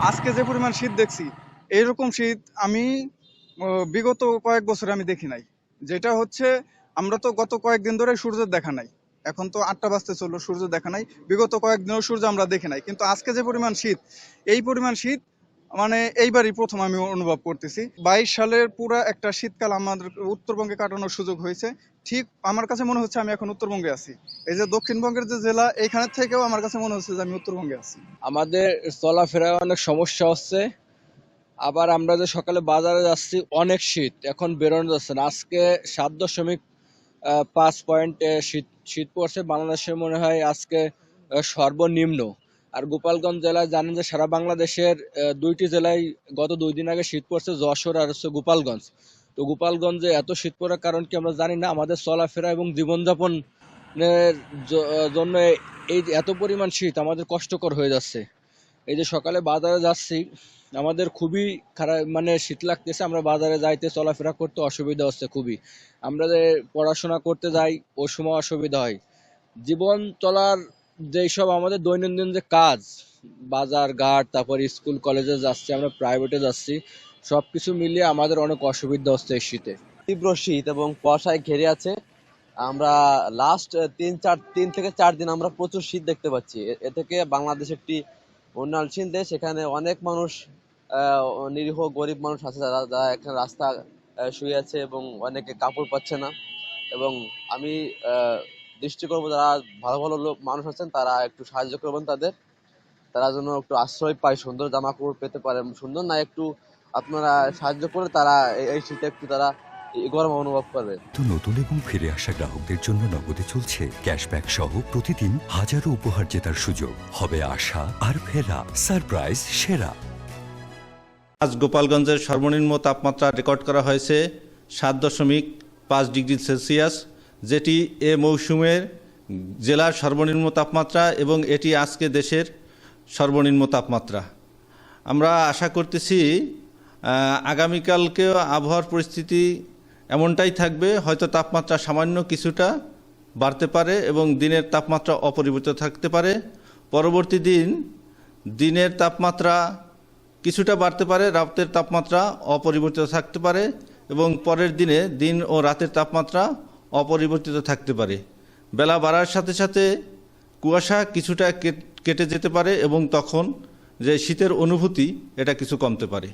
আজকে যে পরিমাণ শীত দেখছি, এইরকম শীত আমি বিগত কয়েক বছরে আমি দেখি নাই। যেটা হচ্ছে, আমরা তো গত কয়েকদিন ধরে সূর্যের দেখা নাই। এখন তো 8টা বাজতে চললো, সূর্য দেখা নাই। বিগত কয়েকদিনও সূর্য আমরা দেখি নাই, কিন্তু আজকে যে পরিমাণ শীত, এই পরিমাণ শীত মানে এইবারই প্রথম আমি অনুভব করতেছি। 22 সালের পুরা একটা শীতকাল আমাদের উত্তরবঙ্গে কাটানোর সুযোগ হয়েছে। ঠিক আমার কাছে মনে হচ্ছে আমি এখন উত্তরবঙ্গে আছি। এই যে দক্ষিণবঙ্গের যে জেলা, এইখানের থেকেও আমার কাছে মনে হচ্ছে যে আমি উত্তরবঙ্গে আছি। আমাদের চলাফেরায় অনেক সমস্যা হচ্ছে। আবার আমরা যে সকালে বাজারে যাচ্ছি, অনেক শীত, এখন বেরোনো যাচ্ছে না। আজকে 7.5 পয়েন্ট শীত শীত পড়ছে বাংলাদেশে, মনে হয় আজকে সর্বনিম্ন। আর গোপালগঞ্জ জেলায় জানেন যে সারা বাংলাদেশের দুইটি জেলায় গত 2 দিন আগে শীত পড়ছে, যশোর আর হচ্ছে গোপালগঞ্জ। তো গোপালগঞ্জে এত শীত পড়ার কারণ কি আমরা জানি না। আমাদের চলাফেরা এবং জীবনযাপনের জন্য এই যে এত পরিমাণ শীত আমাদের কষ্টকর হয়ে যাচ্ছে। এই যে সকালে বাজারে যাচ্ছি, আমাদের খুবই খারাপ, মানে শীত লাগতেছে। আমরা বাজারে যাইতে চলাফেরা করতে অসুবিধা হচ্ছে খুবই। আমরা যে পড়াশোনা করতে যাই, ওই সময় অসুবিধা হয়। জীবন চলার যেই সব আমাদের দৈনন্দিন যে কাজ, বাজার ঘাট, তারপর স্কুল কলেজে যাচ্ছি, আমরা প্রাইভেটে যাচ্ছি, সবকিছু মিলিয়ে আমাদের অনেক অসুবিধা হচ্ছে এই শীতে। তীব্র শীত এবং কুয়াশায় ঘেরে আছে। আমরা লাস্ট 3 থেকে 4 দিন আমরা প্রচুর শীত দেখতে পাচ্ছি। এ থেকে বাংলাদেশ একটি উন্নয়নশীল দেশ। এখানে অনেক মানুষ, নিরীহ গরিব মানুষ আছে যারা যারা এখানে রাস্তা শুয়ে আছে এবং অনেকে কাপড় পাচ্ছে না। এবং আমি দৃষ্টি করবো যারা ভালো ভালো লোক মানুষ আছেন, তারা একটু সাহায্য করবেন তাদের, তারা যেন একটু আশ্রয় পায়, সুন্দর জামা কাপড় পেতে পারে। সুন্দর না, একটু আপনারা সাহায্য করে তারা এই শীতে একটু তারা গরম অনুভব করবে। নতুন এবং ফিরে আসা গ্রাহকদের জন্য নগদে চলছে ক্যাশব্যাক সহ প্রতিদিন হাজারো উপহার জেতার সুযোগ। হবে আশা আর ফেরা, সারপ্রাইজ সেরা। আজ গোপালগঞ্জের সর্বনিম্ন তাপমাত্রা রেকর্ড করা হয়েছে 7.5 ডিগ্রি সেলসিয়াস, যেটি এ মৌসুমের জেলার সর্বনিম্ন তাপমাত্রা এবং এটি আজকে দেশের সর্বনিম্ন তাপমাত্রা। আমরা আশা করতেছি আগামীকালকেও আবহাওয়ার পরিস্থিতি এমনটাই থাকবে। হয়তো তাপমাত্রা সামান্য কিছুটা বাড়তে পারে এবং দিনের তাপমাত্রা অপরিবর্তিত থাকতে পারে। পরবর্তী দিনের তাপমাত্রা কিছুটা বাড়তে পারে, রাতের তাপমাত্রা অপরিবর্তিত থাকতে পারে এবং পরের দিনে দিন ও রাতের তাপমাত্রা অপরিবর্তিত থাকতে পারে। বেলা বাড়ার সাথে সাথে কুয়াশা কিছুটা কেটে যেতে পারে এবং তখন যে শীতের অনুভূতি, এটা কিছু কমতে পারে।